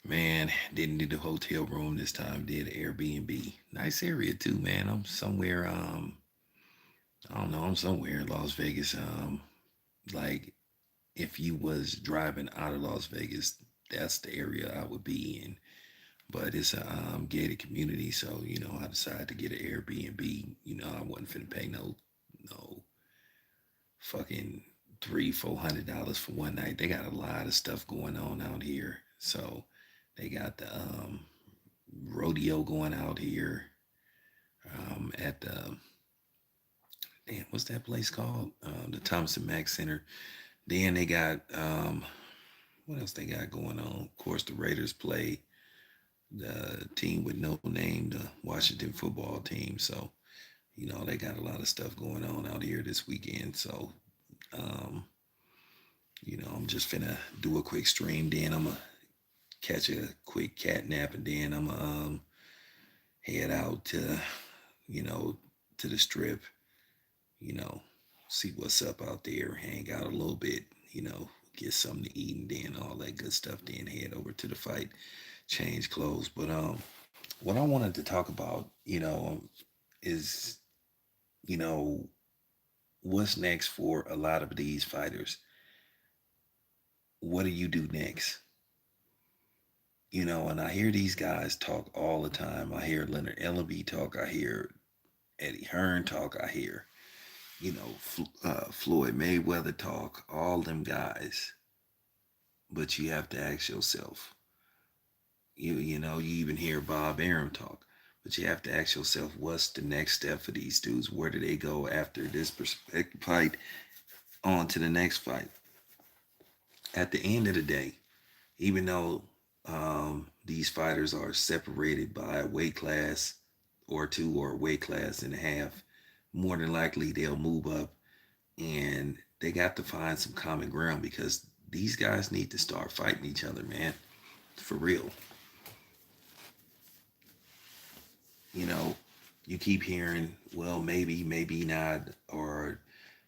Man, didn't need a hotel room this time. Did Airbnb. Nice area too, man. I'm somewhere. I don't know. I'm somewhere in Las Vegas. Like if you was driving out of Las Vegas, that's the area I would be in. But it's a gated community, so I decided to get an Airbnb. I wasn't finna pay no fucking $300-400 for one night. They got a lot of stuff going on out here, so they got the rodeo going out here at the damn, what's that place called? The Thompson Mack Center. Then they got what else they got going on? Of course, the Raiders play the team with no name, the Washington football team. So they got a lot of stuff going on out here this weekend. So um, I'm just finna do a quick stream. Then I'm gonna catch a quick cat nap, and then I'm gonna head out you know to the strip. You know, see what's up out there, hang out a little bit. You know, get something to eat, and then all that good stuff. Then head over to the fight, change clothes. But what I wanted to talk about, is you know what's next for a lot of these fighters. What do you do next? And I hear these guys talk all the time. I hear Leonard Ellerby talk. I hear Eddie Hearn talk. I hear, Floyd Mayweather talk. All them guys. But you have to ask yourself. You even hear Bob Arum talk. But you have to ask yourself, what's the next step for these dudes? Where do they go after this fight? On to the next fight. At the end of the day, even though these fighters are separated by a weight class or two or a weight class and a half, more than likely they'll move up, and they got to find some common ground because these guys need to start fighting each other, man. For real. You know, you keep hearing, well, maybe, maybe not, or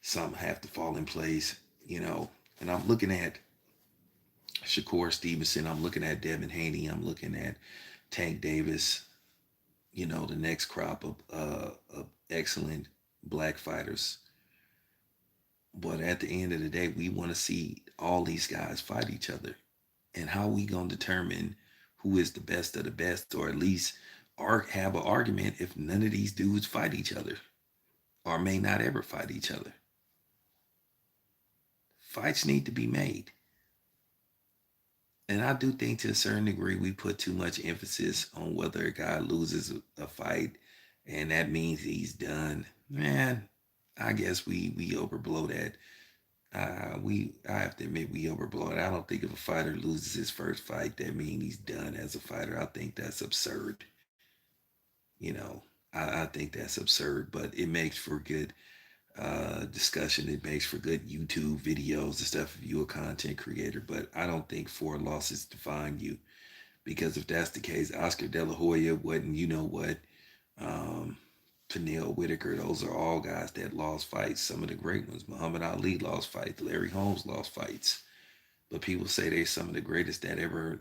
something have to fall in place, and I'm looking at Shakur Stevenson. I'm looking at Devin Haney. I'm looking at Tank Davis. The next crop of excellent black fighters. But at the end of the day, we want to see all these guys fight each other. And how we gonna determine who is the best of the best, or at least have an argument if none of these dudes fight each other, or may not ever fight each other? Fights need to be made. And I do think to a certain degree we put too much emphasis on whether a guy loses a fight and that means he's done. Man, I guess we overblow that. I have to admit we overblow it. I don't think if a fighter loses his first fight that means he's done as a fighter. I think that's absurd. You know, I think that's absurd, but it makes for good discussion. It makes for good YouTube videos and stuff if you're a content creator. But I don't think four losses define you, because if that's the case, Oscar De La Hoya wasn't. You know what? Um, Pernell Whitaker. Those are all guys that lost fights. Some of the great ones. Muhammad Ali lost fights. Larry Holmes lost fights. But people say they're some of the greatest that ever,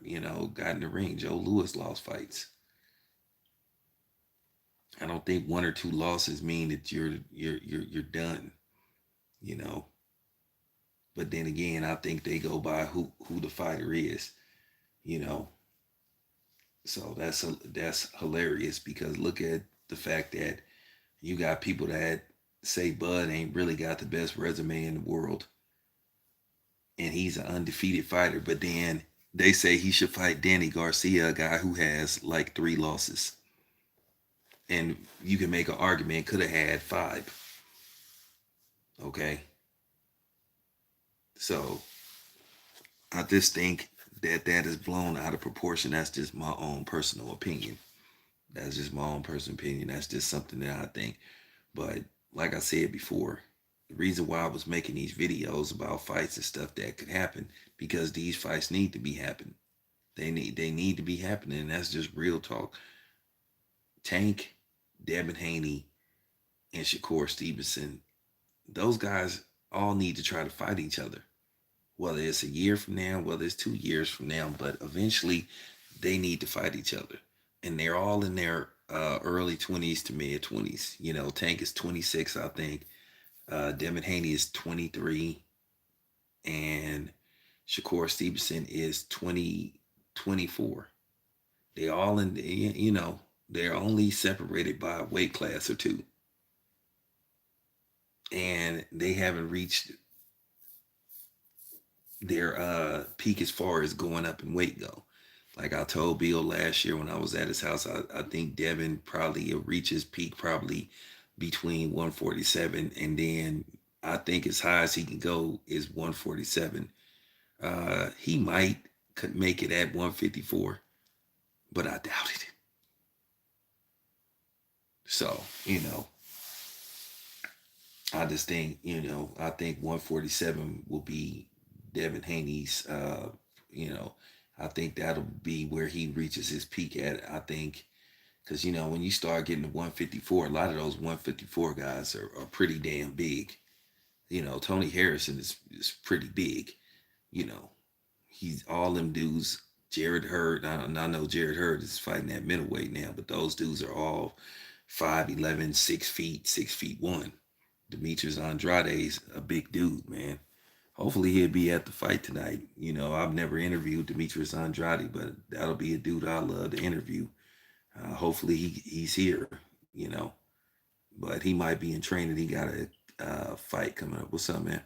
got in the ring. Joe Louis lost fights. I don't think one or two losses mean that you're done. You know, but then again, I think they go by who the fighter is. You know, so that's hilarious because look at the fact that you got people that say Bud ain't really got the best resume in the world, and he's an undefeated fighter, but then they say he should fight Danny Garcia, a guy who has like three losses, and you can make an argument could have had five. Okay, so I just think that is blown out of proportion. That's just my own personal opinion. That's just my own personal opinion. That's just something that I think. But like I said before, the reason why I was making these videos about fights and stuff that could happen because these fights need to be happening. They need to be happening. And that's just real talk. Tank, Devin Haney, and Shakur Stevenson, those guys all need to try to fight each other. Whether it's a year from now, whether it's 2 years from now, but eventually they need to fight each other. And they're all in their early 20s to mid 20s. You know, Tank is 26, I think. Devin Haney is 23. And Shakur Stevenson is 24. They all in, you know, they're only separated by a weight class or two. And they haven't reached their peak as far as going up in weight go. Like I told Bill last year when I was at his house, I think Devin probably will reach his peak probably between 147, and then I think as high as he can go is 147. He might could make it at 154, but I doubt it. So, you know, I just think, you know, I think 147 will be Devin Haney's, you know, I think that'll be where he reaches his peak at. I think, because, you know, when you start getting to 154, a lot of those 154 guys are pretty damn big. You know, Tony Harrison is pretty big. You know, he's all them dudes. Jared Hurd, I know Jared Hurd is fighting at middleweight now, but those dudes are all 5'11", 6 feet, 6 feet one. Demetrius Andrade's a big dude, man. Hopefully he'll be at the fight tonight. You know, I've never interviewed Demetrius Andrade, but that'll be a dude I love to interview. Hopefully he's here. You know, but he might be in training. He got a fight coming up. What's up, man?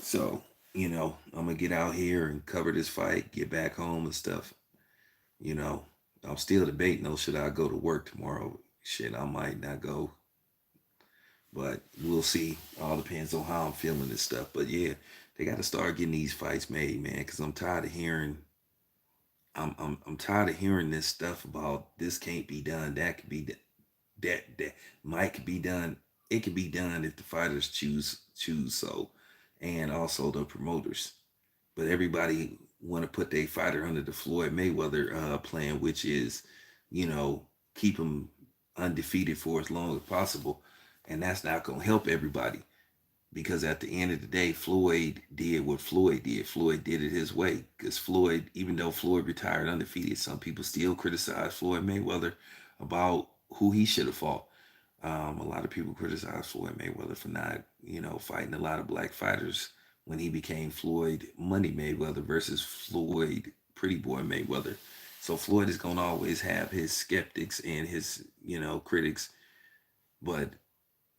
So you know, I'm gonna get out here and cover this fight, get back home and stuff. You know, I'm still debating though. Should I go to work tomorrow? Shit, I might not go, but we'll see. All depends on how I'm feeling and stuff. But yeah, they got to start getting these fights made, man. Because I'm tired of hearing. I'm tired of hearing this stuff about this can't be done. That could be that might be done. It can be done if the fighters choose so, and also the promoters. But everybody want to put their fighter under the Floyd Mayweather plan, which is, you know, keep him undefeated for as long as possible, and that's not gonna help everybody because at the end of the day, Floyd did what Floyd did. Floyd did it his way because Floyd, even though Floyd retired undefeated, some people still criticize Floyd Mayweather about who he should have fought. A lot of people criticize Floyd Mayweather for not, you know, fighting a lot of black fighters when he became Floyd Money Mayweather versus Floyd Pretty Boy Mayweather. So Floyd is gonna always have his skeptics and his, you know, critics, but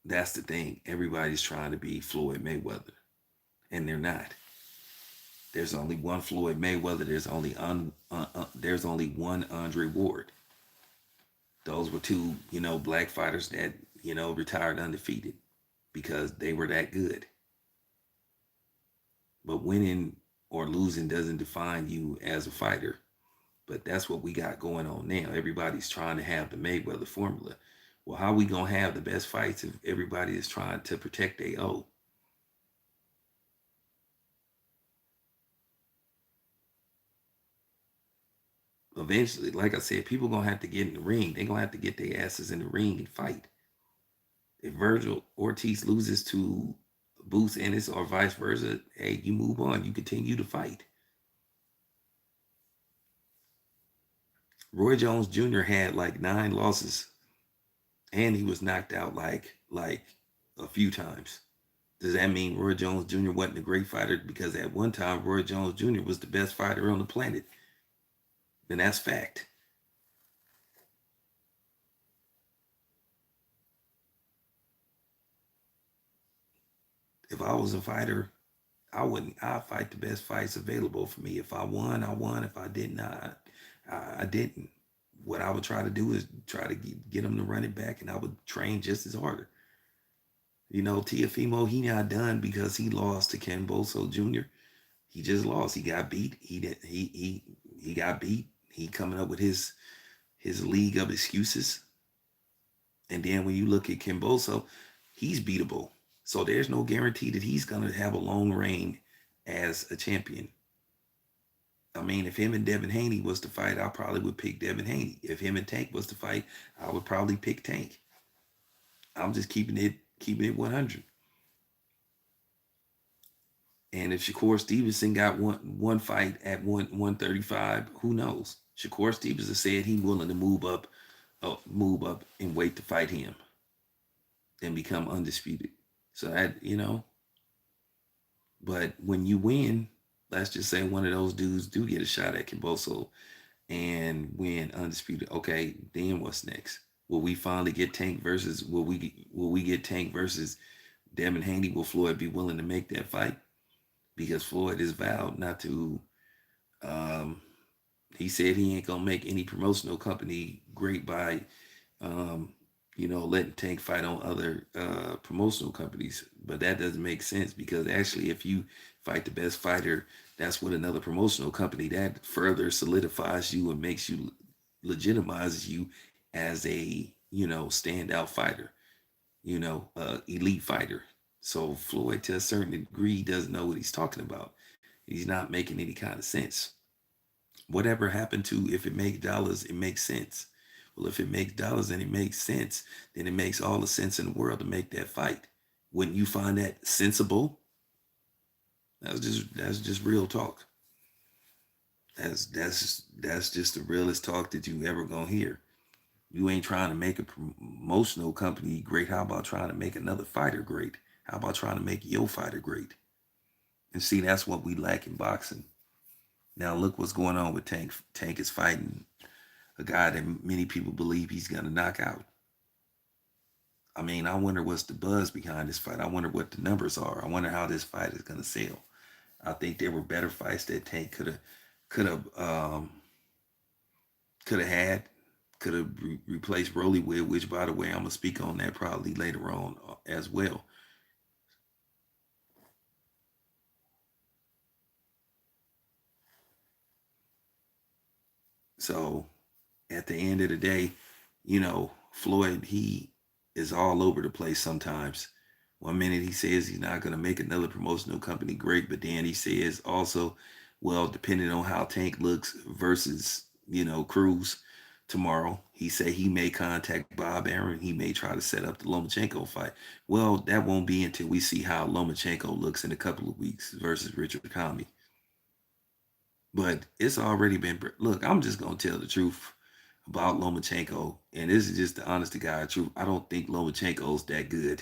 that's the thing. Everybody's trying to be Floyd Mayweather, and they're not. There's only one Floyd Mayweather. There's only one Andre Ward. Those were two, you know, black fighters that, you know, retired undefeated because they were that good. But winning or losing doesn't define you as a fighter. But that's what we got going on now. Everybody's trying to have the Mayweather formula. Well, how we gonna have the best fights if everybody is trying to protect their own? Eventually, like I said, people gonna have to get in the ring. They gonna have to get their asses in the ring and fight. If Virgil Ortiz loses to Boots Ennis or vice versa, hey, you move on. You continue to fight. Roy Jones Jr. had like 9 losses, and he was knocked out like a few times. Does that mean Roy Jones Jr. wasn't a great fighter? Because at one time Roy Jones Jr. was the best fighter on the planet. Then that's fact. If I was a fighter, I wouldn't. I fight the best fights available for me. If I won, I won. If I didn't, I didn't. What I would try to do is try to get him to run it back, and I would train just as harder. You know, Tiafimo, he not done because he lost to Ken Boso Jr. He just lost. He got beat. He did. He got beat. He coming up with his league of excuses. And then when you look at Ken Boso, he's beatable. So there's no guarantee that he's gonna have a long reign as a champion. I mean, if him and Devin Haney was to fight, I probably would pick Devin Haney. If him and Tank was to fight, I would probably pick Tank. I'm just keeping it 100. And if Shakur Stevenson got one fight at 135, who knows? Shakur Stevenson said he willing to move up and wait to fight him and become undisputed. So that, but when you win, let's just say one of those dudes do get a shot at Kimboso and win undisputed. Okay, then what's next? Will we finally get Tank versus? Will we get Tank versus Devin Haney? Will Floyd be willing to make that fight? Because Floyd is vowed not to. Um, he said he ain't gonna make any promotional company great by, um, letting Tank fight on other promotional companies. But that doesn't make sense because actually, if you fight the best fighter, that's with another promotional company. That further solidifies you and makes you legitimizes you as a standout fighter, elite fighter. So Floyd, to a certain degree, doesn't know what he's talking about. He's not making any kind of sense. Whatever happened to if it makes dollars, it makes sense. Well, if it makes dollars and it makes sense, then it makes all the sense in the world to make that fight. Wouldn't you find that sensible? That's just real talk. That's just the realest talk that you ever gonna hear. You ain't trying to make a promotional company great. How about trying to make another fighter great? How about trying to make your fighter great? And see, that's what we lack in boxing. Now look what's going on with Tank. Tank is fighting a guy that many people believe he's gonna knock out. I mean, I wonder what's the buzz behind this fight. I wonder what the numbers are. I wonder how this fight is gonna sell. I think there were better fights that Tank could have had, could have replaced Rolly with, which by the way, I'm gonna speak on that probably later on as well. So at the end of the day, Floyd, he is all over the place sometimes. One minute he says he's not gonna make another promotional company great, but then he says also, well, depending on how Tank looks versus, Cruz tomorrow, he said he may contact Bob Arum. He may try to set up the Lomachenko fight. Well, that won't be until we see how Lomachenko looks in a couple of weeks versus Richard Comey. But it's already been. Look, I'm just gonna tell the truth about Lomachenko, and this is just the honest to God truth. I don't think Lomachenko's that good.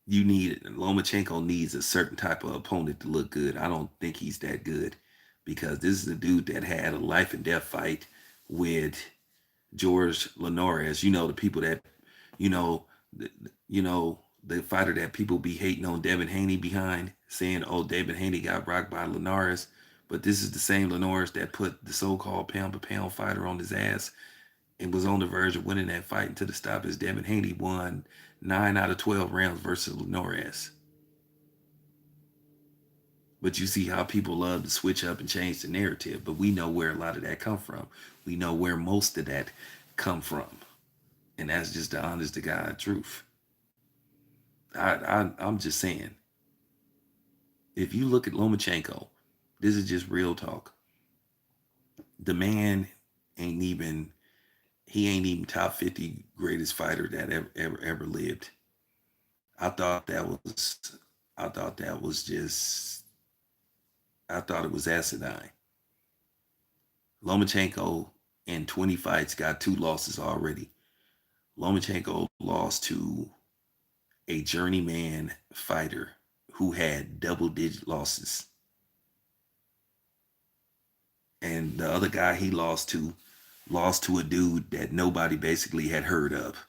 Lomachenko needs a certain type of opponent to look good. I don't think he's that good because this is a dude that had a life and death fight with George Linares. The people that, you know, the, the fighter that people be hating on Devin Haney behind, saying, "Oh, Devin Haney got rocked by Linares," but this is the same Linares that put the so-called pound for pound fighter on his ass and was on the verge of winning that fight until the stoppage. Devin Haney won 9 out of 12 rounds versus Linares. But you see how people love to switch up and change the narrative. But we know where a lot of that come from. We know where most of that come from, and that's just the honest to God truth. I'm just saying, if you look at Lomachenko, this is just real talk. The man ain't even he ain't even top 50 greatest fighter that ever lived. I thought that was I thought that was just I thought it was asinine. Lomachenko in 20 fights got 2 losses already. Lomachenko lost to a journeyman fighter who had double digit losses. And the other guy he lost to a dude that nobody basically had heard of.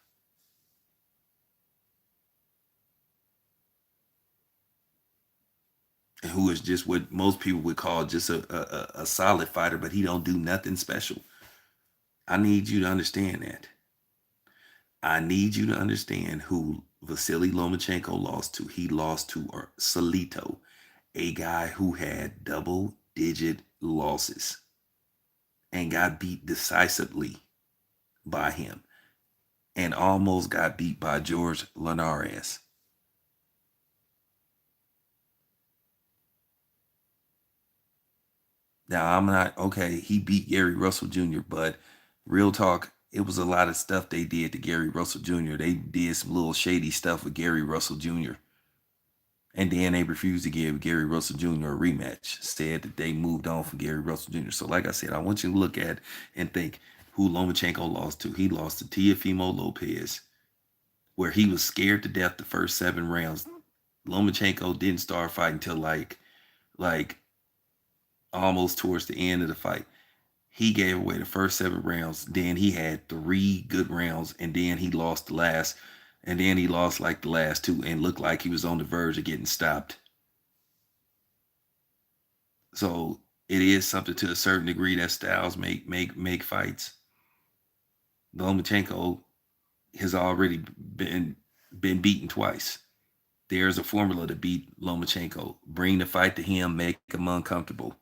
And who is just what most people would call just a solid fighter, but he don't do nothing special. I need you to understand that. I need you to understand who Vasily Lomachenko lost to. He lost to Salito, a guy who had double digit losses and got beat decisively by him and almost got beat by George Linares. Now, I'm not, okay, he beat Gary Russell Jr., but real talk, it was a lot of stuff they did to Gary Russell Jr. They did some little shady stuff with Gary Russell Jr. And then they refused to give Gary Russell Jr. a rematch, said that they moved on from Gary Russell Jr. So, like I said, I want you to look at and think who Lomachenko lost to. He lost to Teofimo Lopez, where he was scared to death the first 7 rounds. Lomachenko didn't start fighting until like almost towards the end of the fight. He gave away the first 7 rounds. Then he had 3 good rounds, and then he lost the last, and then he lost like the last 2, and looked like he was on the verge of getting stopped. So it is something to a certain degree that styles make fights. Lomachenko has already been beaten twice. There's a formula to beat Lomachenko. Bring the fight to him, make him uncomfortable.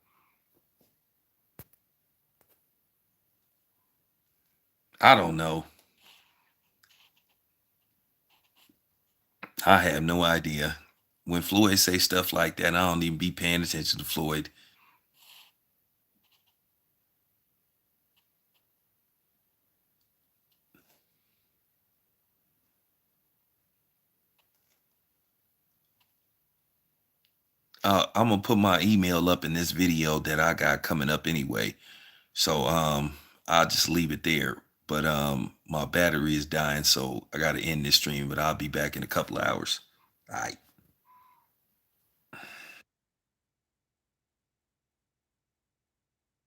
I don't know. I have no idea. When Floyd say stuff like that, I don't even be paying attention to Floyd. I'm gonna put my email up in this video that I got coming up anyway. So I'll just leave it there. But my battery is dying, so I gotta end this stream, but I'll be back in a couple of hours. All right.